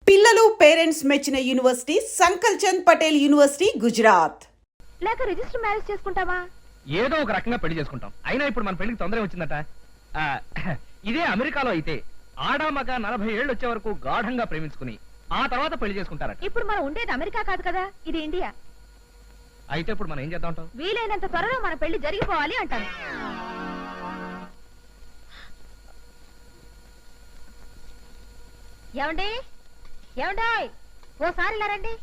పిల్లలు పేరెంట్స్ మెచ్చిన university సంకల్ Chand Patel university Gujarat. లేక రిజిస్టర్ మ్యారేజ్ చేసుకుంటావా? ఏదో ఒక రకంగా పెళ్లి చేసుకుంటాం. అయినా ఇప్పుడు మన పెళ్లికి తొందర వచ్చిందట. ఇదే అమెరికాలో అయితే ఆడామగ 40 ఏళ్ళు వచ్చే వరకు గాఢంగా ప్రేమించుకుని ఆ తర్వాత పెళ్లి చేసుకుంటారట. ఇప్పుడు మనం ఉండేది అమెరికా కాదు కదా, ఇది ఇండియా. అయితే ఇప్పుడు మనం ఏం చేద్దాం అంటావు? వీలైనంత త్వరలో మన పెళ్లి జరిగిపోవాలి అంటాను. ఏమండి ఏమండాయ్, ఓసారి రండి.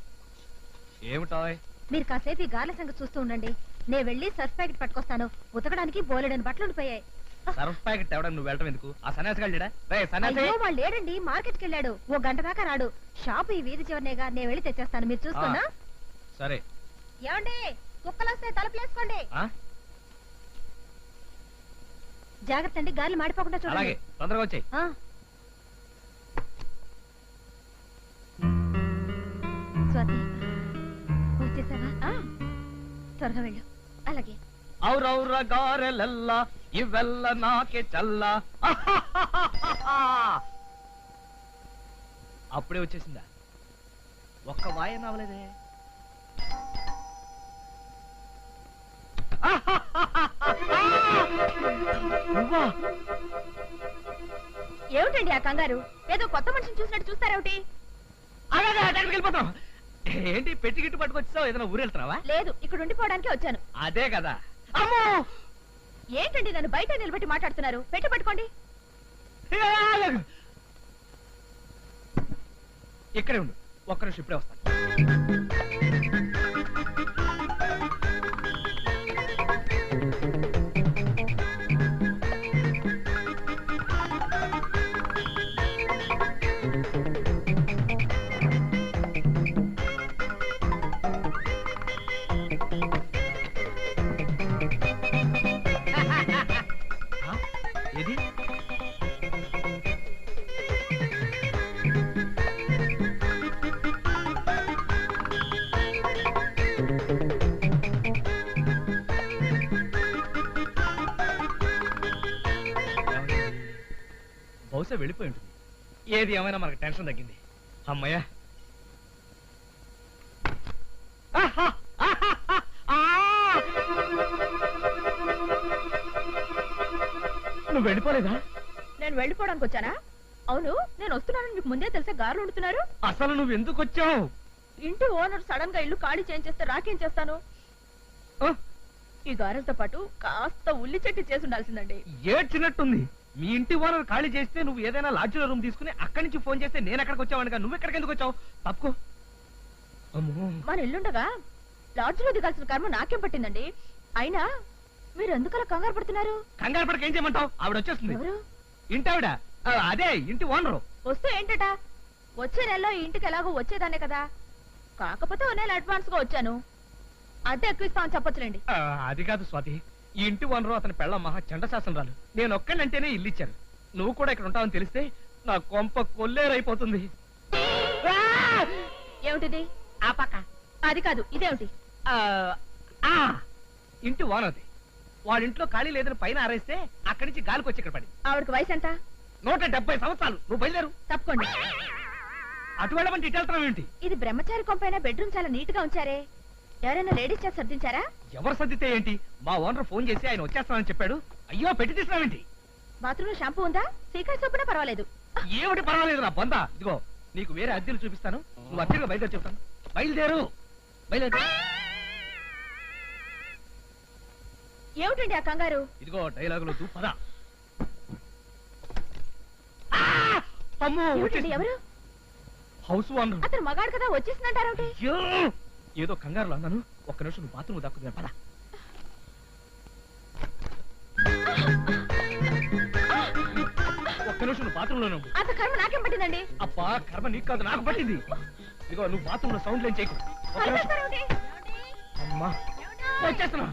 ఏమిటాయ్? మీరు కాసేపు ఈ గార్ల సంగతి చూస్తూ ఉండండి. నేను వెళ్ళి సర్ఫ్ ప్యాకెట్ పట్టుకొస్తాను. ఉతకడానికి బోలెడని బట్టలు ఉండిపోయాయి. సర్ఫ్ ప్యాకెట్ తేవడం నువ్వు వెళ్ళటం ఎందుకు? ఆ సన్యాసి గారు లేడా? అయ్యో, వాళ్ళు లేడండి, మార్కెట్కి వెళ్ళాడు. ఓ గంట దాకా రాడు. షాపు ఈ వీధి చివరినేగా, నేను వెళ్ళి తెచ్చేస్తాను. మీరు చూస్తున్నా. సరే. ఏమండి, కుక్కలు వస్తే తలుపులేసుకోండి. జాగ్రత్త అండి, గాలి మాడిపోకుండా చూడండి. అలాగే, తొందరగా వచ్చాయి. స్వాతి, వచ్చేసావా? త్వరగా వెళ్ళు. అలాగే. ఔరౌర గారెలెల్ల ఇవెల్ల నాకే చల్ల. అప్పుడే వచ్చేసిందా? ఒక్క వాయన అవలేదే. ఏమిటండి ఆ కంగారు? ఏదో కొత్త మనిషిని చూసినట్టు చూస్తారేమిటి? వెళ్ళిపోతాం. ఏంటి పెట్టి గిట్టు పట్టుకొచ్చావు? ఏదైనా ఊరు వెళ్తున్నావా? లేదు, ఇక్కడ ఉండిపోవడానికి వచ్చాను. అదే కదా. ఏంటండి నన్ను బయట నిలబెట్టి మాట్లాడుతున్నారు? పెట్టి పట్టుకోండి. ఇక్కడే ఉండు, ఒక్క నిమిషం ఇప్పుడే వస్తాను. ఏది? బహుశా వెళ్ళిపోయి ఉంటుంది. ఏది ఏమైనా మనకు టెన్షన్ తగ్గింది. అమ్మయ్యా. నువ్వు వెళ్ళిపోలేదా? నేను వెళ్ళిపోవడానికి వచ్చానా? అవును, నేను వస్తున్నానని మీకు ముందే తెలిసే గారులు ఉంటున్నారు. అసలు నువ్వు ఎందుకు వచ్చావు? ఇంటి ఓనర్ సడన్ గా ఇల్లు ఖాళీ చేయించేస్తే రాకేం చేస్తాను? ఈ గారెలతో పాటు కాస్త ఉల్లి చెట్టు చేసి ఉండాల్సిందండి. ఏడ్చినట్టుంది. మీ ఇంటి ఓనర్ ఖాళీ చేస్తే నువ్వు ఏదైనా లాడ్జిలో రూమ్ తీసుకుని అక్కడి నుంచి ఫోన్ చేస్తే నేను ఎక్కడికి వచ్చావనుగా. నువ్వు ఎక్కడికి ఎందుకు వచ్చావు? తప్పుకో. మన ఇల్లుండగా లాడ్జిలో దిగాల్సిన కర్మ నాకేం పట్టిందండి? అయినా మీరు ఎందుకలా కంగారు పడుతున్నారు? కంగారు పడక ఏం చేయమంటావు? ఆవిడ వచ్చేస్తుంది. ఎవరు? ఇంటావిడ. అదే ఇంటి ఓనరు. వస్తే ఏంటట? వచ్చే నెలలో ఈ ఇంటికి ఎలాగో వచ్చేదానే కదా. కాకపోతే ఓ నెల అడ్వాన్స్ గా వచ్చాను. అద్దె ఎక్కువ ఇస్తామని చెప్పొచ్చులేండి. అది కాదు స్వాతి, ఈ ఇంటి ఓనరు అతని పెళ్ళ మహా చండశాసనరాలు. నేను ఒక్కనంటేనే ఇల్లు ఇచ్చారు. నువ్వు కూడా ఇక్కడ ఉంటావని తెలిస్తే నా కొంప కొల్లేరైపోతుంది. ఏమిటిది? ఆ పక్క. అది కాదు, ఇదేమిటి? ఇంటి ఓనర్ది. వాళ్ళింట్లో ఖాళీ లేదని పైన ఆరేస్తే అక్కడి నుంచి గాలికి వచ్చి ఇక్కడ పడి. ఆవిడకి వయసు ఎంత? 170 సంవత్సరాలు. నువ్వు బయలుదేరు. తప్పకోండి. అటు వెళ్ళమంటే ఇటు వెళ్తున్నావు ఏంటి? ఇది బ్రహ్మచారి కొంపైన బెడ్రూమ్ చాలా నీట్ గా ఉంచారే. ఎవరైనా లేడీస్ చేసి సర్దించారా? ఎవరు సర్దితే ఏంటి? మా ఓనర్ ఫోన్ చేసి ఆయన వచ్చేస్తానని చెప్పాడు. అయ్యో, పెట్టి తీసినావేంటి? బాత్రూమ్ లో షాంపూ ఉందా? సీక్రెట్ సోపునా పర్వాలేదు. ఏమిటి పర్వాలేదు నా బందా. ఇదిగో నీకు వేరే అద్దెలు చూపిస్తాను. నువ్వు అద్దెగా బయలుదేరి చెప్తాను. బయలుదేరు. బయలుదేరు. ఏమిటండి ఆ కంగారు? ఇదిగో డైలాగులు పదా. అమ్మో, ఎవరు? House owner. అతను మగాడు కదా, వచ్చేసిందంటారేమిటి? ఏదో కంగారులో అన్నాను. ఒక్క నిమిషం నువ్వు బాత్రూమ్ దాక్కుదా. పద. ఒక్క నిమిషం నువ్వు బాత్రూమ్ లో నువ్వు. అంత కర్మ నాకేం పట్టిందండి? అబ్బా, కర్మ నీకు కాదు, నాకు పట్టింది. ఇదిగో నువ్వు బాత్రూమ్ లో సౌండ్ లేని చేయకు. అమ్మా, వచ్చేస్తున్నా.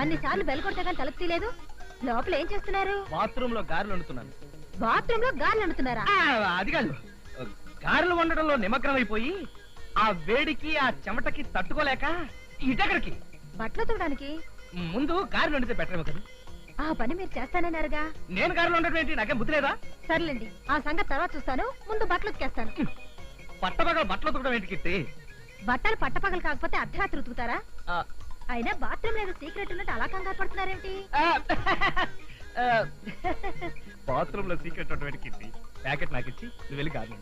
అన్నిసార్లు బెల్ కొడితే కానీ తలుపు తీయలేదు. లోపల ఏం చేస్తున్నారు? బాత్రూమ్ లో గారెలు వండుతున్నాను. బాత్రూమ్ లో గారెలు వండుతున్నారా? అది కాదు, గారెలు వండడంలో నిమగ్నం అయిపోయి ఆ వేడికి ఆ చెమటకి తట్టుకోలేక ఇటెక్కడికి బట్టలు తోడానికి ముందు గారెలు వండితే బెటర్ ఏమో కదా. ఆ పని మీరు చేస్తానన్నారుగా. నేను కారులో ఉండటం ఏంటి? నాకేం బుద్ధి లేదా? సర్లేండి, ఆ సంగతి తర్వాత చూస్తాను. ముందు బట్టలు ఉతికేస్తాను. పట్టపగల బట్టలు ఉతకడం ఏంటి కీర్తి? బట్టలు పట్టపగలు కాకపోతే అర్ధరాత్రి ఉతుకుతారా? ఆ, అయినా బాత్రూమ్ లేదు సీక్రెట్ ఉన్నట్టు అలా కంగారు పడుతున్నారేమిటి? ఆ, ఆ, బాత్రూమ్ లో సీక్రెట్ ఉండడం కీర్తి. ప్యాకెట్ నాకు ఇచ్చి నువ్వు వెళ్ళి కాదు.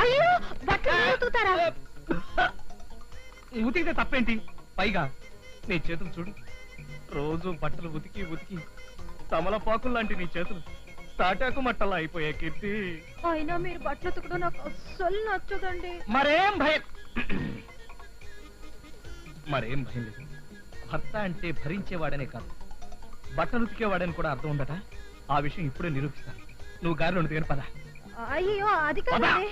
అయ్యో, బట్టలు ఉతుకుతారా? ఉతికితే తప్పేంటి? పైగా నీ చేతులు చూడు, రోజు బట్టలు ఉతికి ఉతికి తమలపాకులు లాంటి నీ చేతులు తాటాకు మట్టలా అయిపోయాయి కీర్తి. అయినా మీరు బట్టలు ఉతకడం నాకు అస్సలు నచ్చదండి. మరేం భయం లేదు. భర్త అంటే భరించేవాడనే కాదు, బట్టలు ఉతికేవాడని కూడా అర్థం ఉందట. ఆ విషయం ఇప్పుడే నిరూపిస్తాను. నువ్వు గారిలో ఉతికని పద. అయ్యో, అది కాదండి.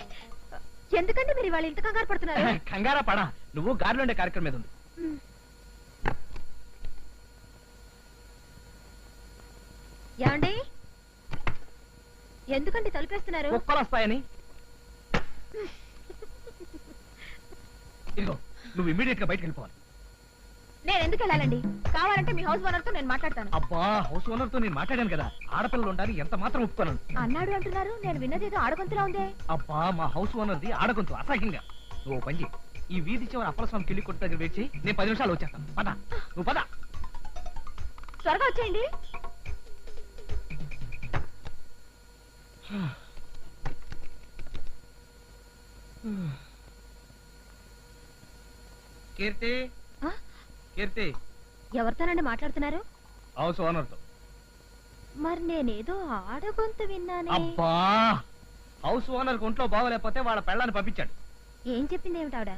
ఎందుకంటే మీరు వాళ్ళు ఇంత కంగారు పడుతున్నారు? కంగారా పడా, నువ్వు గారిలో ఉండే కార్యక్రమం మీద ఉంది. ఏమండి, ఎందుకండి తలుపేస్తున్నారు? కుక్కలు వస్తాయని. ఇదిగో, నువ్వు ఇమ్మీడియట్ గా బయటకు వెళ్ళిపోవాలి. నేను ఎందుకు వెళ్ళాలండి? కావాలంటే మీ హౌస్ ఓనర్ తో నేను మాట్లాడతాను. అబ్బా, హౌస్ ఓనర్ తో నేను మాట్లాడాను కదా, ఆడపిల్లలు ఉండాలి, ఎంత మాత్రం ఒప్పుకోను. అన్నాడు అంటున్నారు. నేను విన్నదేదో ఆడగొంతులా ఉందే. అబ్బా, మా హౌస్ ఓనర్ది ఆడగొంతు అసహ్యంగా. నువ్వు పని చెయ్యి, ఈ వీధి చివరి అప్పలస్వామి కిళ్ళి కొట్టు దగ్గర వేచి నేను 10 నిమిషాలు వచ్చేస్తాను. పద, నువ్వు పద. త్వరగా వచ్చేయండి. కీర్తి, ఆ? కీర్తి. ఎవరితోనండి మాట్లాడుతున్నారు? హౌస్ ఓనర్ తో. మరి నేనేదో ఆడగొంతు విన్నానే. అబ్బా, హౌస్ ఓనర్ ఒంట్లో బాగోలేకపోతే వాళ్ళ పెళ్ళాన్ని పంపించాడు. ఏం చెప్పింది ఏమిటి ఆవిడ?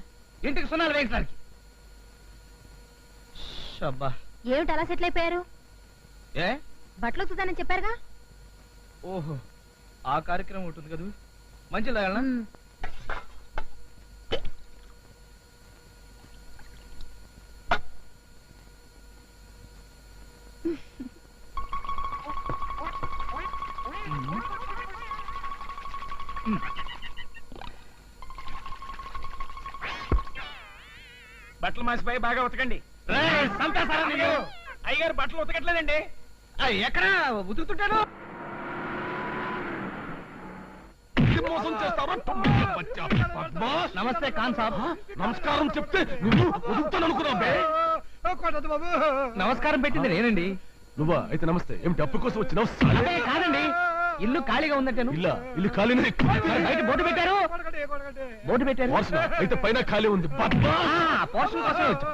ఇంటికి సున్నాలు వేయించడానికి. అబ్బా, ఏమిటి అలా సెటిల్ అయిపోయారు? ఏ బట్టలు ఉతుకుతానని చెప్పారుగా. ఓహో, ఆ కార్యక్రమం ఉంటుంది కదా. మంచి తగలనా? మ్. బట్టలు మాసిపోయి బాగా ఉతకండి. అయ్యగారు బట్టలు ఉతకట్లేదండి. ఎక్కడ ఉతుకుతుంటాను? నమస్తే ఖాన్ సాబ్. నమస్కారం చెప్తే నువ్వు ఉతుకుతాను అనుకున్నావు. నమస్కారం పెట్టింది నేనండి. నువ్వా? అయితే నమస్తే. ఏమిటి అప్పు కోసం వచ్చినావు? అదే కాదండి, ఇల్లు ఖాళీగా ఉందంటాను. ఇల్లు ఖాళీనే. మరి బయట బోర్డు పెట్టారు. బోర్డు పెట్టారు. వాసన. అయితే పైన ఖాళీ ఉంది. పోర్షన్ కోసమే వచ్చాం.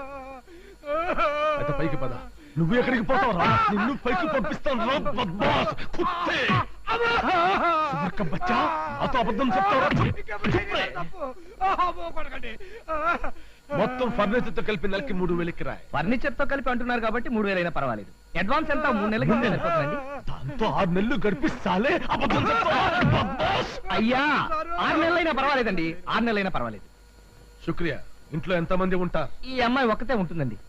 అయితే పైకి పద. నువ్వు ఎక్కడికి పోతావు రా? నిన్ను పైకి పంపిస్తాను రా బద్మాస్ కుత్తే. సువర్క బచ్చా, నాతో అబద్ధం చెప్తావా? మొత్తం ఫర్నిచర్ తో కలిపి నెలకి 3000 రాయి. ఫర్నిచర్ తో కలిపి అంటున్నారు కాబట్టి 3000 అయినా పర్వాలేదు. అడ్వాన్స్ ఎంత? 3 నెలలకి సరిపోతుందండి. దాంతో 6 నెలలు గడిపిస్తాలే. అబద్ధం చెప్తావా బద్మాస్? అయ్యా, 6 నెలలైనా పర్వాలేదండి. 6 నెలలైనా పర్వాలేదు. శుక్రియా. ఇంట్లో ఎంత మంది ఉంటారు? ఈ అమ్మాయి ఒక్కతే ఉంటుందండి.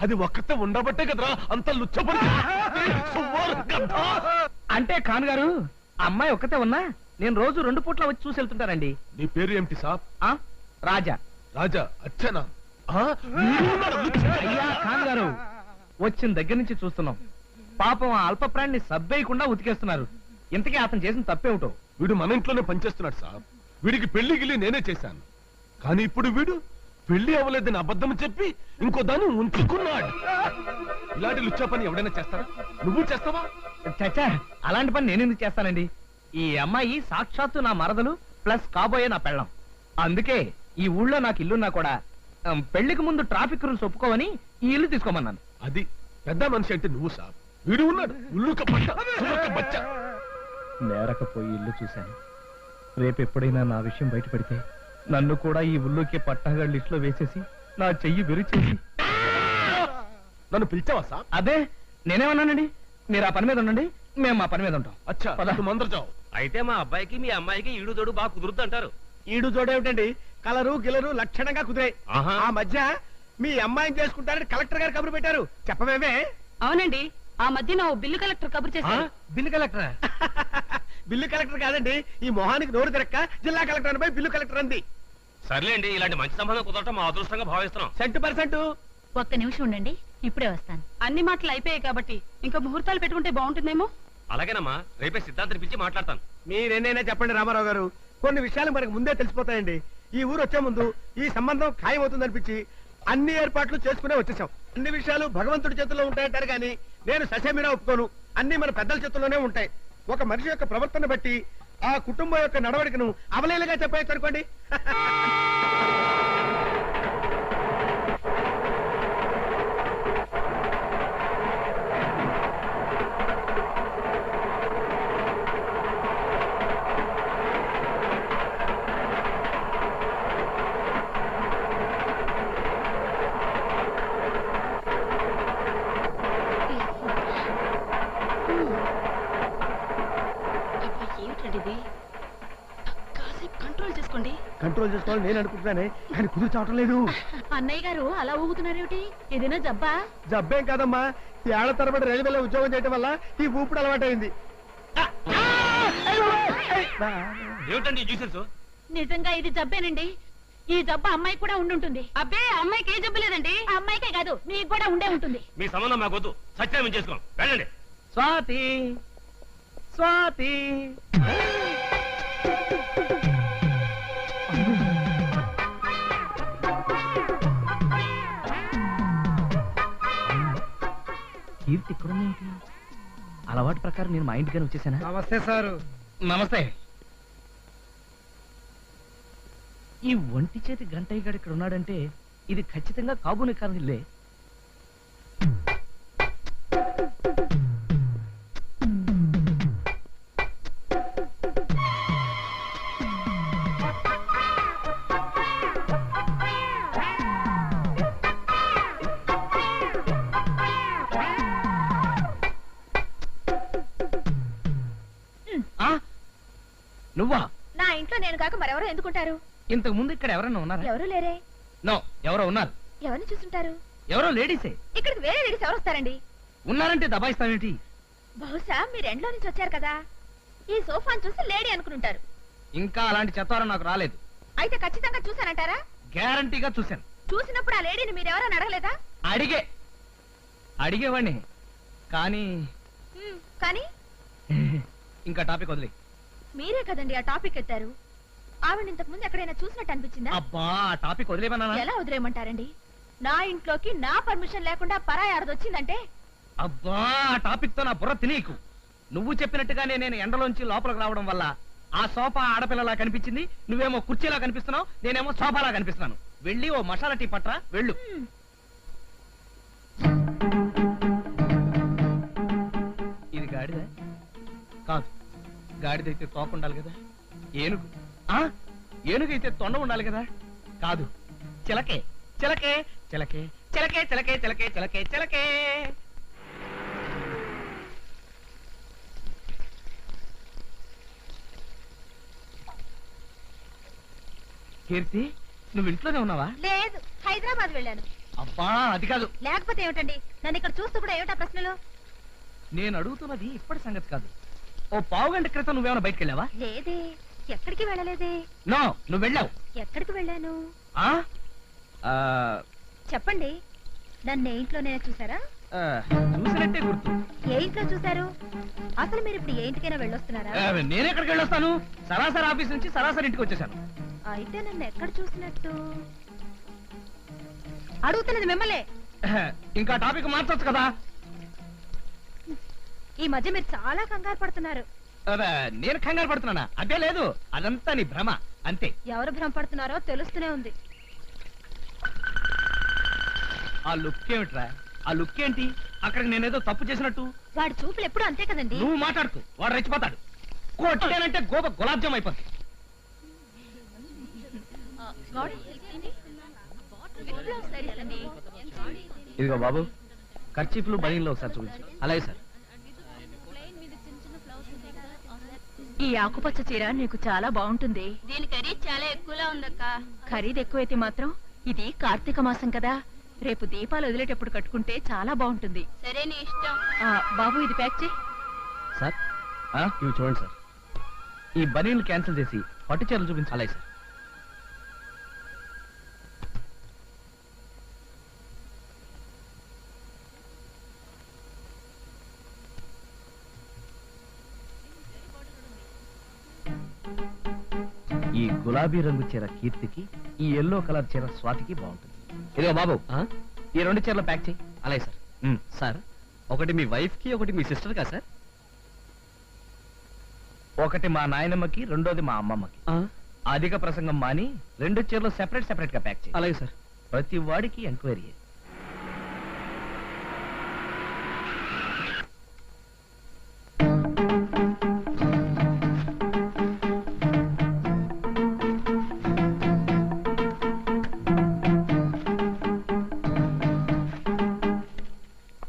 అది ఒక్కతే ఉండబట్టే కదరా అంత లుచ్చబడి. అంటే ఖాన్ గారు, ఆ అమ్మాయి ఒక్కతే ఉన్నా నేను రోజు 2 పూట్ల వచ్చి చూసి వెళ్తుంటానండి. నీ పేరు ఏమిటి సాబ్? రాజా. రాజా? అచ్చనా? అయ్యా ఖాన్ గారు, వచ్చిన దగ్గర నుంచి చూస్తున్నాం. పాపం ఆ అల్ప ప్రాణిని సబ్బేయకుండా ఉతికేస్తున్నారు. ఇంతకీ అతను చేసిన తప్పేమిటో? వీడు మన ఇంట్లోనే పనిచేస్తున్నాడు సాబ్. వీడికి పెళ్లి గిల్లి నేనే చేశాను. కానీ ఇప్పుడు వీడు పెళ్లి అవ్వలేదని అబద్ధం చెప్పి ఇంకో దాన్ని ఉంచుకున్నాడు. ఇలాంటి లుచ్చా పని ఎవడైనా చేస్తారా? నువ్వు చేస్తావా? చచ్చా, అలాంటి పని నేను ఎందుకు చేస్తానండి? ఈ అమ్మాయి సాక్షాత్తు నా మరదలు ప్లస్ కాబోయే నా పెళ్ళం. అందుకే ఈ ఊళ్ళో నాకు ఇల్లున్నా కూడా పెళ్లికి ముందు ట్రాఫిక్ రూల్స్ ఒప్పుకోవని ఈ ఇల్లు తీసుకోమన్నాను. అది పెద్ద మనిషి అంటే నువ్వు సాబ్. వీడు ఉన్నాడు ఉల్లుక పట్ట సువర్క బచ్చ. నేరకపోయి ఇల్లు చూశాను. రేపు ఎప్పుడైనా నా విషయం బయటపడితే నన్ను కూడా ఈ ఊళ్ళోకి పట్టాగా లిస్ట్ లో వేసేసి నా చెయ్యి విరిచేసి. నన్ను పిలిచావా సాబ్? అదే నేనేమన్నానండి. మీరు ఆ పని మీద ఉండండి, మేము మా పని మీద ఉంటాం. అచ్చా, నువ్వు అందరు చావు. అయితే మా అబ్బాయికి మీ అమ్మాయికి ఈడు తోడు బాగా కుదురుద్ది అంటారు. ఈడు జోడేమిటండి, కలరు గిలరు లక్షణంగా కుదిరాయి. ఆహా. ఆ మధ్య మీ అమ్మాయిని చేసుకుంటారని కలెక్టర్ గారు కబురు పెట్టారు. చెప్పమేమే? అవునండి, ఆ మధ్యన ఓ బిల్లు కలెక్టర్ కబురు చేశారు. బిల్లు కలెక్టరా? బిల్లు కలెక్టర్ కాదండి, ఈ మొహానికి నోరు తిరక్క జిల్లా కలెక్టర్ అనిపై బిల్లు కలెక్టర్ అంది. సర్లేండి, ఇలాంటి మంచి సంబంధం కుదరటం మా అదృష్టంగా భావిస్తున్నాం. 100%. ఒక్క నిమిషం ఉండండి. ఇప్పుడే వస్తాను. అన్ని మాటలు అయిపోయాయి కాబట్టి ఇంకా ముహూర్తాలు పెట్టుకుంటే బాగుంటుందేమో. అలాగేనమ్మా రేపే సిద్ధాంతం పిలిచి మాట్లాడతాను. మీరేనైనా చెప్పండి రామారావు గారు, కొన్ని విషయాలు మనకు ముందే తెలిసిపోతాయండి. ఈ ఊరు వచ్చే ముందు ఈ సంబంధం ఖాయమవుతుంది అనిపించి అన్ని ఏర్పాట్లు చేసుకునే వచ్చేసాం. అన్ని విషయాలు భగవంతుడి చేతుల్లో ఉంటాయంటారు కానీ నేను ససేమిరా ఒప్పుకోను. అన్ని మన పెద్దల చేతుల్లోనే ఉంటాయి. ఒక మనిషి యొక్క ప్రవర్తన బట్టి ఆ కుటుంబం యొక్క నడవడికను అవలేలుగా చెప్పేయచ్చు అనుకోండి. ఏమిటండి కాసేపు కంట్రోల్ చేసుకోండి. కంట్రోల్ చేసుకోవాలని నేను అనుకుంటున్నానే, కానీ కుదురు చావటం లేదు. అన్నయ్య గారు అలా ఊగుతున్నారేమిటి? ఏదైనా జబ్బా? జబ్బేం కాదమ్మా, ఈ ఏళ్ల తరబడి రైల్వేలో ఉద్యోగం చేయడం వల్ల ఈ ఊపిడి అలవాటైంది. ఏమిటండి జ్యూసెస్? నిజంగా ఇది జబ్బేనండి. ఈ జబ్బు అమ్మాయి కూడా ఉండుంటుంది. అబ్బే అమ్మాయికి ఏ జబ్బు లేదండి. ఆ అమ్మాయికే కాదు మీకు కూడా ఉండే ఉంటుంది. మీ సంబంధం మాకొద్దు, సత్యామం చేసుకోం, వెళ్ళండి. స్వాతి స్వాతి కీర్తి ఇక్కడుందేంటి? అలవాటు ప్రకారం నేను మా ఇంటికని వచ్చేసానా? నమస్తే సారు. నమస్తే. ఈ ఒంటి చేతి గంటయ్య గారు ఇక్కడ ఉన్నాడంటే ఇది ఖచ్చితంగా కాబూని కారణిల్లే. నువ్వా? నా ఇంట్లో నేను కాక మరెవరో ఎందుకుంటారు? ఇంతకు ముందు ఇక్కడ ఎవరన్నా ఉన్నారా? ఎవరు లేరే. నో, ఎవరో ఉన్నారు. ఎవరిని చూసుంటారు? ఎవరో లేడీసే. ఇక్కడికి వేరే లేడీస్ ఎవరు వస్తారండి? ఉన్నారంటే దబాయిస్తావేంటి? బహుశా మీరు ఎండ్లో నుంచి వచ్చారు కదా, ఈ సోఫాను చూసి లేడీ అనుకుంటారు. ఇంకా అలాంటి చెత్తారం నాకు రాలేదు. అయితే ఖచ్చితంగా చూసానంటారా? గ్యారంటీగా చూశాను. చూసినప్పుడు ఆ లేడీని మీరెవరని అడగలేదా? అడిగేవాడిని కానీ కానీ ఇంకా టాపిక్ వదిలే. మీరే కదండి ఆ టాపిక్ ఎత్తారు. ఆవిడ ఇంతకు ముందు ఎక్కడైనా చూసినట్టు అనిపించిందా? అబ్బా, ఆ టాపిక్ వదిలేమన్నా? ఎలా వదిలేయమంటారండి? నా ఇంట్లోకి నా పర్మిషన్ లేకుండా పరాయి ఆడది వచ్చిందంటే? అబ్బా, ఆ టాపిక్ తో నా బుర్ర తినీకు. నువ్వు చెప్పినట్టుగానే నేను ఎండలోంచి లోపలికి రావడం వల్ల ఆ సోఫా ఆడపిల్లలా కనిపించింది. నువ్వేమో కుర్చీలా కనిపిస్తున్నావు, నేనేమో సోఫాలా కనిపిస్తున్నాను. వెళ్ళి ఓ మసాలా టీ పట్రా, వెళ్ళు. ఇది గాడిద కాదు. గాడిదైతే తోక ఉండాలి కదా. ఏనుగు ఏనుగైతే తొండ ఉండాలి కదా. కాదు, చిలకే చిలకే చిలకే చిలకే చిలకే చిలకే చిలకే చిలకే. కీర్తి, నువ్వు ఇంట్లోనే ఉన్నావా? లేదు, హైదరాబాద్ వెళ్ళాను. అబ్బా, అది కాదు. లేకపోతే ఏమిటండి? నన్ను ఇక్కడ చూస్తూ కూడా ఏమిటా ప్రశ్నలు? నేను అడుగుతున్నది ఇప్పటి సంగతి కాదు. ఓ పావు గంట క్రితం నువ్వేమైనా బయటకు వెళ్ళావా? లేదే, ఎక్కడికి వెళ్ళలేదే. నో, నువ్వు వెళ్ళావు. ఎక్కడికి వెళ్ళాను? ఆ? ఆ, చెప్పండి. నన్ను ఏ ఇంట్లోనే చూసారా? ఆ, చూసినట్టే గుర్తు. ఏ ఇంట్లో చూసారు? అసలు మీరు ఇప్పుడు ఏ ఇంటికైనా వెళ్ళొస్తున్నారా? నేనెక్కడికి వెళ్ళొస్తాను? సరాసరి ఆఫీస్ నుంచి సరాసరి ఇంటికి వచ్చేసాను. అయితే నన్ను ఎక్కడ చూసినట్టు? అడుగుతున్నది మిమ్మల్ని. ఇంకా టాపిక్ మార్చొచ్చు కదా. ఈ మధ్య మీరు చాలా కంగారు పడుతున్నారు. నేను కంగారు పడుతున్నానా? అదే లేదు, అదంతా నీ భ్రమ అంతే. ఎవరు భ్రమపడుతున్నారో తెలుస్తూనే ఉంది. ఆ లుక్ ఏమిట్రా? ఆ లుక్ ఏంటి? అక్కడికి నేనేదో తప్పు చేసినట్టు. వాడి చూపులు ఎప్పుడు అంతే కదండి. నువ్వు మాట్లాడుతూ వాడు రెచ్చిపోతాడు. కొట్టానంటే గోప గులాబ్ జామ్ అయిపోతుంది. ఇదిగో బాబు, ఖర్చీఫ్లు బనీన్లో ఒకసారి చూపించు. అలాగే సార్. ఈ ఆకుపచ్చ చీర నీకు చాలా బాగుంటుంది. దీని ఖరీదు చాలా ఎక్కువలా ఉందక్క. ఖరీదు ఎక్కువైతే మాత్రం ఇది కార్తీక మాసం కదా, రేపు దీపాలు వదిలేటప్పుడు కట్టుకుంటే చాలా బాగుంటుంది. సరే నీ ఇష్టం. బాబు, ఇది ప్యాక్ చేయి. సార్, ఇవి చూడండి సార్. ఈ బనీన్లు క్యాన్సిల్ చేసి పట్టు చీరలు చూపించు. అలాగే సార్. గులాబీ రంగు చీర కీర్తికి, ఈ ఎల్లో కలర్ చీర స్వాతికి బాగుంటుంది. ఇదిగో బాబు, ఈ 2 చీరలు ప్యాక్ చేయి. అలాగే సార్. సార్, ఒకటి మీ వైఫ్ కి, ఒకటి మీ సిస్టర్ కా సార్? ఒకటి మా నాయనమ్మకి, రెండోది మా అమ్మమ్మకి. అధిక ప్రసంగం మాని 2 చీరలు సెపరేట్ గా ప్యాక్ చేయి. అలాగే సార్. ప్రతి వాడికి ఎంక్వైరీ.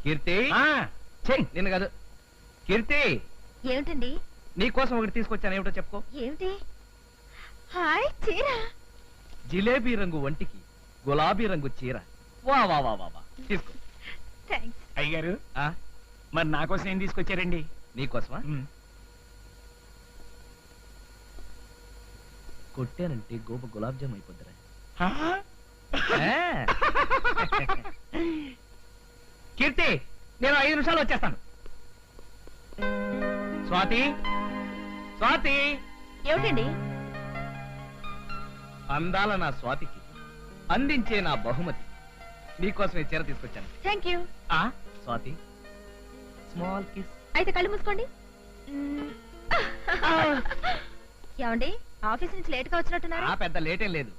కీర్తి, నిన్ను కాదు. కీర్తి, ఏమిటండి? నీ కోసం ఒకటి తీసుకొచ్చాను. ఏమిటో చెప్పుకో. ఏమిటి? హాయ్, చీర. జిలేబీ రంగు వంటికి గులాబీ రంగు చీర. వా వా వా వా వా. తీసుకో. థ్యాంక్స్. అయ్యగారు, ఆ, మరి నా కోసం ఏం తీసుకొచ్చారండి? నీకోసమా? కొట్టానంటే గోప గులాబ్ జామ్ అయిపోద్దిరా. ఆ. కీర్తి, నేను 5 నిమిషాలు వచ్చేస్తాను. స్వాతి, స్వాతి. ఏమిటండి? అందాల నా స్వాతికి అందించే నా బహుమతి. నీకోసం ఈ చీర తీసుకొచ్చాను. Thank you. ఆ, స్వాతి, స్మాల్ కిస్. అయితే కళ్ళు మూసుకోండి. ఏమండి, ఆఫీస్ నుంచి లేట్ గా వచ్చినట్టున్నారు? ఆ, పెద్ద లేటేం లేదు.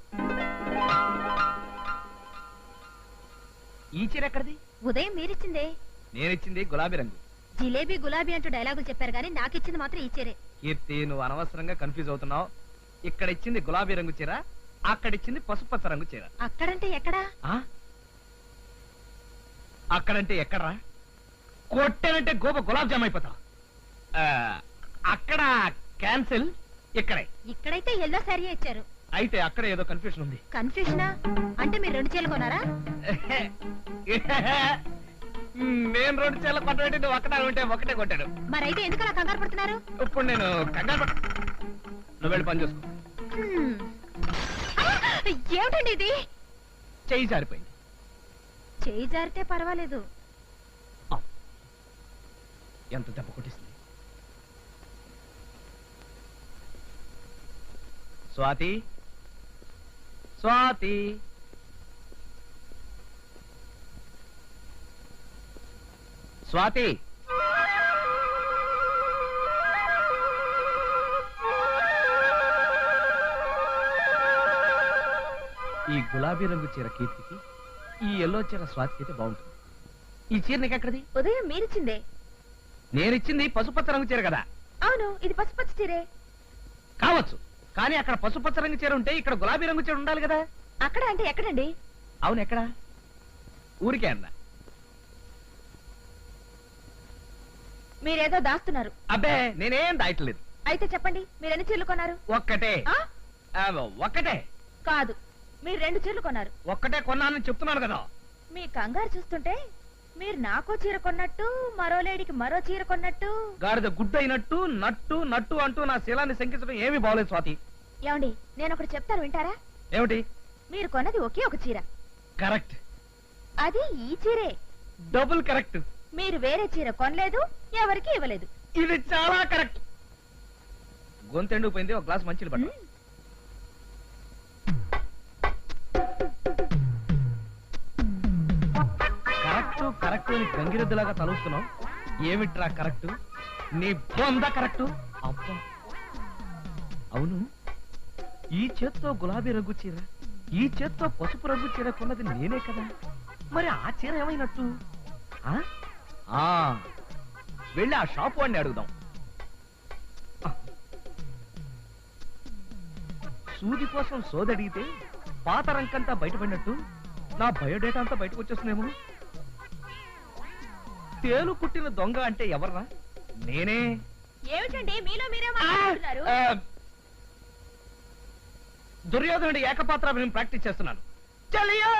ఈ చీర ఎక్కడిది? ఉదయం మీరిచ్చిందే. నేనిచ్చింది గులాబీ రంగు. జిలేబీ గులాబీ అంటూ డైలాగులు చెప్పారు కానీ నాకు ఇచ్చింది మాత్రం ఈ చీరే. కీర్తి, నువ్వు అనవసరంగా కన్ఫ్యూజ్ అవుతున్నావు. ఇక్కడ ఇచ్చింది గులాబీ రంగు చీర, అక్కడిచ్చింది పసుపచ్చ రంగు చీర. అక్కడంటే ఎక్కడా? ఆ? అక్కడంటే ఎక్కడరా? కొట్టానంటే గోప గులాబ్ జామ్ అయిపోతా. అక్కడ క్యాన్సిల్, ఇక్కడే. ఇక్కడైతే ఎల్లో శారీ ఇచ్చారు. అయితే అక్కడ ఏదో కన్ఫ్యూషన్ ఉంది. కన్ఫ్యూషనా? అంటే మీరు 2 చీరలు కొనారా? నేను 2 చీరలు కొట్టబెట్టి నువ్వు ఒక్కటే ఉంటే ఒకటే కొట్టాడు. మరైతే ఎందుకు అలా కంగారు పడుతున్నారు? ఇప్పుడు నేను కంగారు నువ్వు వెళ్ళి పని చూసుకో. హ్మ్. ఆ! ఏమిటండి ఇది? చెయ్యి జారిపోయింది. చేయి జారితే పర్వాలేదు. ఎంత దెబ్బ కొట్టిస్తుంది. స్వాతి, స్వాతి. స్వాతి, ఈ గులాబీ రంగు చీర కీర్తికి, ఈ ఎల్లో చీర స్వాతికి అయితే బాగుంటుంది. ఈ చీర నీకెక్కడిది? ఉదయం మీరిచ్చిందే. నేనిచ్చింది పసుపచ్చ రంగు చీర కదా. అవును, ఇది పసుపచ్చ చీరే. కావచ్చు, కానీ అక్కడ పసుపచ్చ రంగు చీర ఉంటే ఇక్కడ గులాబీ రంగు చీర ఉండాలి కదా. అక్కడ అంటే ఎక్కడండి? అవును, ఎక్కడ? ఊరికే అన్నా. మీరేదో దాస్తున్నారు. అబ్బే, నేనేం దాయట్లేదు. అయితే చెప్పండి, మీరు ఎన్ని చీరలు కొన్నారు? ఒక్కటే. ఆ? ఒక్కటే కాదు, మీరు 2 చీరలు కొన్నారు. ఒక్కటే కొన్నానని చెప్తున్నాను కదా. మీ కంగారు చూస్తుంటే మీరు నాకో చీర కొన్నట్టు, మరో లేడీకి మరో చీర కొన్నట్టు. గాడిద గుడ్డు అయినట్టు నట్టు నట్టు అంటూ నా శీలాన్ని శంకించడం ఏమీ బాగోలేదు స్వాతి. ఏమండి, నేను ఒకటి చెప్తాను, వింటారా? ఏమిటి? మీరు కొన్నది ఒకే ఒక చీర. కరెక్ట్. అది ఈ చీరే. Double correct. మీరు వేరే చీర కొనలేదు, ఎవరికి ఇవ్వలేదు. ఇది చాలా కరెక్ట్. గొంతెండుకుపోయింది, ఒక గ్లాస్ మంచిది పట్టు. కరెక్ట్ కరెక్ట్ అని గంగిరెద్దులాగా తలుస్తున్నావు. ఏమిట్రా కరెక్ట్? నీ బొంద కరెక్ట్. అబ్బా, అవును, ఈ చేత్తో గులాబీ రంగు చీర, ఈ చేత్తో పసుపు రంగు చీర కొన్నది నేనే కదా. మరి ఆ చీర ఏమైనట్టు? ఆ? ఆ, వెళ్ళి ఆ షాప్ వాడిని అడుగుదాం. సూది కోసం సోదడిగితే పాత రంకంతా బయటపడినట్టు నా బయోడేటా అంతా బయటకు వచ్చేస్తుందేమో. తేలు కుట్టిన దొంగ అంటే ఎవర్రా? నేనే. ఏమిటండి మీలో మీరే మాట్లాడుతున్నారు? దుర్యోధనుడి ఏకపాత్రాభినయం ప్రాక్టీస్ చేస్తున్నాను. చలియా!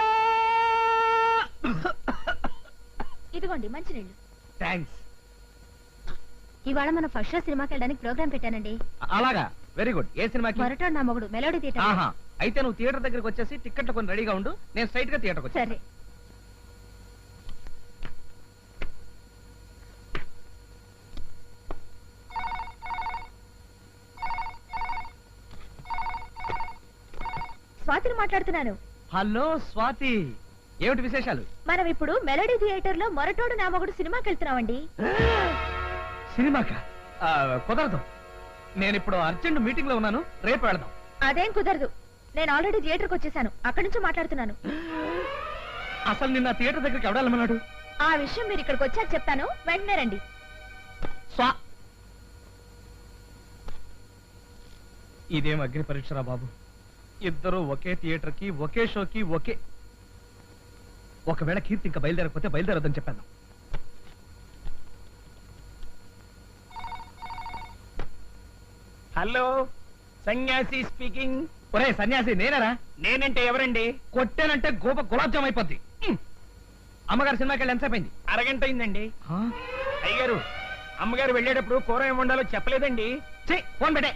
ఇదిగోండి మంచినీళ్ళు. థ్యాంక్స్. ఇవాళ మనం ఫస్ట్ షో సినిమాకి వెళ్ళడానికి ప్రోగ్రామ్ పెట్టానండి. అలాగా, వెరీ గుడ్. ఏ సినిమాకి? మొరటోడు నా మొగుడు, మెలోడీ థియేటర్. ఆహా, అయితే నువ్వు థియేటర్ దగ్గరికి వచ్చేసి టికెట్లు కొని రెడీగా ఉండు. నేను స్ట్రైట్ గా థియేటర్కి వచ్చా. సరే. స్వాతిని మాట్లాడుతున్నాను. హలో స్వాతి, ఏమిటి విశేషాలు? మనం ఇప్పుడు మెలడీ థియేటర్ లో మొరటోడు నా మొగుడు సినిమాకి వెళ్తున్నామండి. సినిమాకా? కుదరదు, నేను ఇప్పుడు అర్జెంట్ మీటింగ్ లో ఉన్నాను, రేపు వెళదాం. అదేం కుదరదు, నేను ఆల్రెడీ థియేటర్కి వచ్చేసాను, అక్కడి నుంచి మాట్లాడుతున్నాను. అసలు నిన్న థియేటర్ దగ్గరికి ఎవడాలన్నాడు? ఆ విషయం మీరు ఇక్కడికి వచ్చాక చెప్తాను, వెంటనే రండి. ఇదేం అగ్ని పరీక్షరా బాబు, ఇద్దరు ఒకే థియేటర్ కి ఒకే షోకి ఒకే. ఒకవేళ కీర్తి ఇంకా బయలుదేరకపోతే బయలుదేరొద్దని చెప్పాను. హలో, సన్యాసి స్పీకింగ్. ఒరే సన్యాసి, నేనరా? నేనంటే ఎవరండి? కొట్టానంటే గులాబ్ జామ్ అయిపోద్ది. అమ్మగారు సినిమాకి వెళ్ళి ఎంతసేపు అయింది? అరగంట అయిందండి. అయ్యగారు, అమ్మగారు వెళ్ళేటప్పుడు కూర ఏం వండాలో చెప్పలేదండి. ఫోన్ పెట్టే.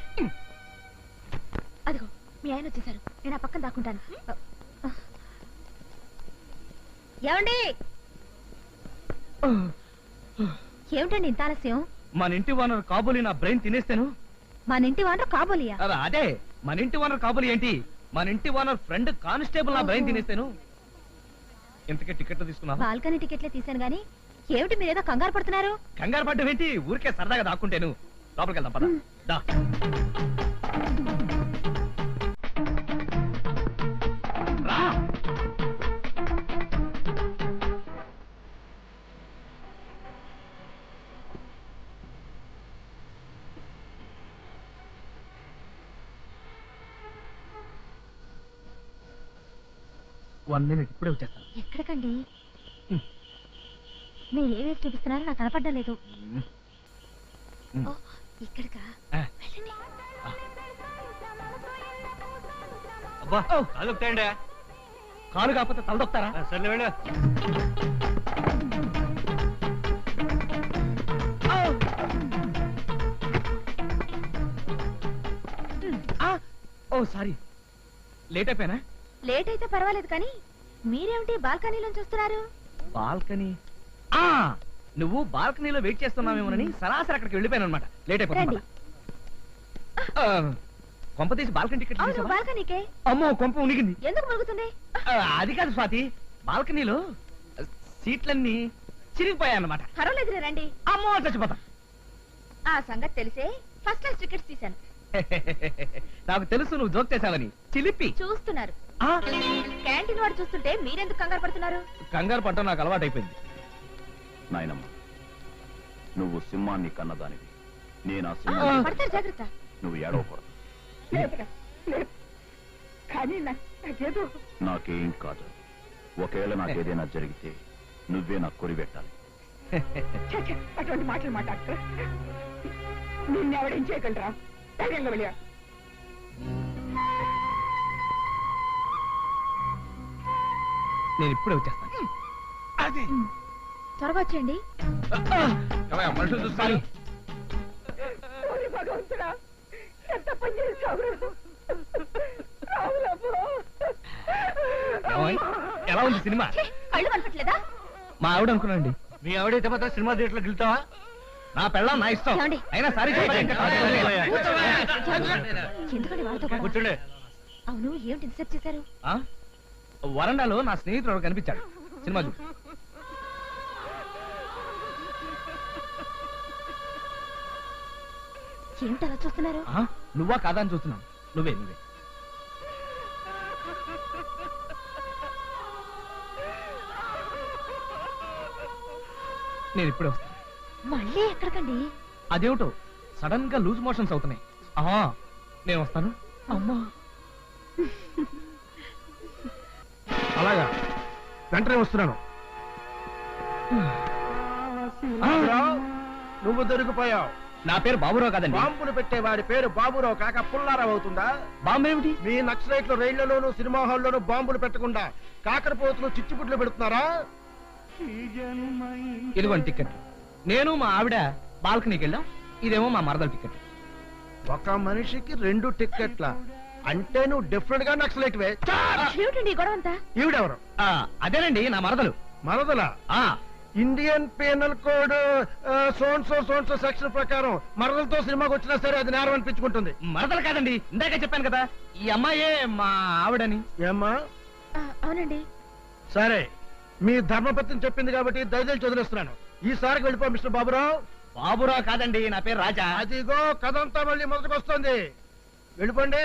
అదిగో మీ ఆయన వచ్చేసారు, నేను ఆ పక్కన దాక్కుంటాను. ఏమండి? ఏమిటండి ఇంత ఆలస్యం? మన ఇంటి ఓనర్ కాబోలి నా బ్రెయిన్ తినేస్తాను. మన ఇంటి వానరు కాబోలియా? అదే, మన ఇంటి ఓనర్ కాబోలి ఏంటి, మన ఇంటి ఓనర్ ఫ్రెండ్ కానిస్టేబుల్ నా బ్రెయిన్ తినేస్తాను. ఇంతకే టికెట్లు తీసుకున్నావా? బాల్కనీ టికెట్లే తీసాను గానీ ఏమిటి మీరేదో కంగారు పడుతున్నారు? కంగారు పడ్డం ఏంటి, ఊరికే సరదాగా దాక్కుంటేను. లోపలికి వెళ్దాం పద. దా. రా. వన్ మినిట్, ఇప్పుడే వచ్చేస్తాను. ఎక్కడికండి? మీరు ఏ వైపు చూపిస్తున్నారో నాకు కనపడ్డం లేదు. ఓ, ఇక్కడికా? వెళ్ళండి. అబ్బా, కాలు దొక్కుతాయండి. కాలు కాకపోతే తల దొక్కుతారా? సర్లే వెళ్ళు. ఓ సారీ, లేట్ అయిపోయానా? లేట్ అయితే పర్వాలేదు కానీ మీరేమిటి బాల్కనీలో చూస్తున్నారు? బాల్కనీ? నువ్వు బాల్కనీలో వెయిట్ చేస్తున్నావేమోనని సరాసరి అక్కడికి వెళ్ళిపోయాను అనమాట. లేట్ అయిపోయింది. కొంప తీసి బాల్కనీ టికెట్ అవును, తీసావా? బాల్కనీకే. అమ్మో, కొంప ఉనిగింది. ఎందుకు మురుగుతుంది? అది కాదు స్వాతి, బాల్కనీలో సీట్లన్నీ చిరిగిపోయాయన్నమాట. పర్వాలేదులే, రండి. అమ్మో, చచ్చిపోతా. ఆ సంగతి తెలిసే ఫస్ట్ క్లాస్ టికెట్స్ తీశాను. నాకు తెలుసు నువ్వు జోక్ చేసావని. చిలిపి చూస్తున్నారు. క్యాంటీన్ వాడు చూస్తుంటే మీరెందుకు కంగారు పడుతున్నారు? కంగారు పట్టడం నాకు అలవాటు అయిపోయింది. నాయనమ్మ, నువ్వు సింహాన్ని కన్నదానివి, నేను ఆ ఆ, సింహాన్ని. పడతారు, జాగ్రత్త. నువ్వు ఏడవకూడదు. నాకేం కాదు. ఒకవేళ నాకేదైనా జరిగితే నువ్వే నాకు కొరి పెట్టాలి. అటువంటి మాటలు మాట్లాడుతూ నిన్నెవడేం చేయగలరా? ధైర్యంగా వెళ్ళా. నేను ఇప్పుడే వచ్చేస్తాను. అది త్వరగా వచ్చేయండి. మనుషులు చూస్తాను. భగవంతుడా, ఎంత పని చేశావు? ఎలా ఉంది సినిమా? ఛీ, కళ్ళు కనపట్లేదా? మా ఆవిడ అనుకున్నాండి. మీ ఆవిడైతే మాత్రం సినిమా థియేటర్ లోకి వెళ్తావా? నా పెళ్ళం నా ఇష్టం. ఏమండి? అయినా సారీ ఎందుకండి వాళ్ళతో గొడవ? కూర్చోండి. అవును, ఏమిటి ఇంతసేపు చేశారు? వరండాలో నా స్నేహితుడు కనిపించాడు. సినిమా చూడు. ఏమిటి అలా చూస్తున్నారు? నువ్వా కాదా అని చూస్తున్నాను. నువ్వే. నేను ఇప్పుడే వస్తాను. మళ్ళీ ఎక్కడికండి? అదేమిటో సడన్ గా లూజ్ మోషన్స్ అవుతున్నాయి. నేను వస్తాను. అమ్మా, అలాగా, వెంటనే వస్తున్నాను. నువ్వు దొరికిపోయావు. నా పేరు బాబురావు కాదండి. బాంబులు పెట్టే వాడి పేరు బాబురావు కాక పుల్లారావు అవుతుందా? బాంబు ఏమిటి? మీ నక్సలైట్లు రైళ్లలోనూ సినిమా హాల్లోనూ బాంబులు పెట్టకుండా కాకరపోతులు చిచ్చుబుడ్లు పెడుతున్నారా? ఇదిగోండి టికెట్. నేను మా ఆవిడ బాల్కనీకి వెళ్ళాం. ఇదేమో మా మరదల టికెట్. ఒక మనిషికి 2 టిక్కెట్ల అంటే నువ్వు డిఫరెంట్ గా నక్సలైట్ వే. ఏమిటండి ఈ గొడవ అంతా? ఈవిడెవరు? అదేనండి నా మరదలు. మరదలా? ఇండియన్ పీనల్ కోడ్ సోన్సో సెక్షన్ ప్రకారం మరదలతో సినిమాకి వచ్చినా సరే అది నేరం అనిపించుకుంటుంది. మరదలు కాదండి, ఇందాక చెప్పాను కదా ఈ అమ్మాయే మా ఆవిడని. ఏమ్మా? అవునండి. సరే, మీ ధర్మపత్ని చెప్పింది కాబట్టి దయచేసి వదిలేస్తున్నాను. ఈసారికి వెళ్ళిపో మిస్టర్ బాబురావు. బాబురావు కాదండి, నా పేరు రాజా. అదిగో కథంతా మళ్ళీ మొదటికి వస్తుంది. వెళ్ళిపోండి,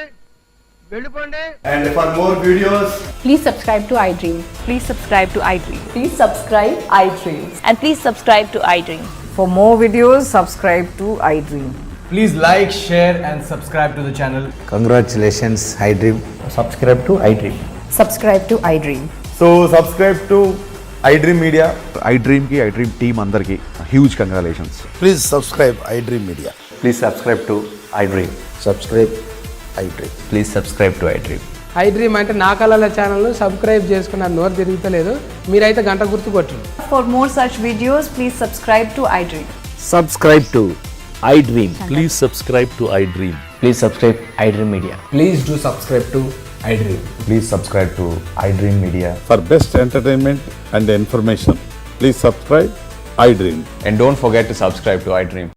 వెళ్ళిపోండి. And for more videos, Please subscribe to iDream. Please subscribe to iDream. Please subscribe iDream. And please subscribe to iDream. For more videos, subscribe to iDream. please like, share, and subscribe to the channel. Congratulations, iDream. Subscribe to iDream. Subscribe to iDream. So subscribe to iDream Media. iDream కి iDream team అందరికి huge congratulations. Please subscribe iDream Media. Please subscribe to iDream. Subscribe iDream. Please subscribe to iDream. iDream అంటే నా కళల channel subscribe చేసుకున్న నోరు తిరుగుతలేదు. మీరైతే గంట గుర్తు కొట్టండి. For more such videos, please subscribe to iDream. Subscribe to iDream. Please subscribe to iDream. Please subscribe iDream Media. Please do subscribe to iDream. Please subscribe to iDream media. For best entertainment and information, please subscribe iDream. And don't forget to subscribe to iDream.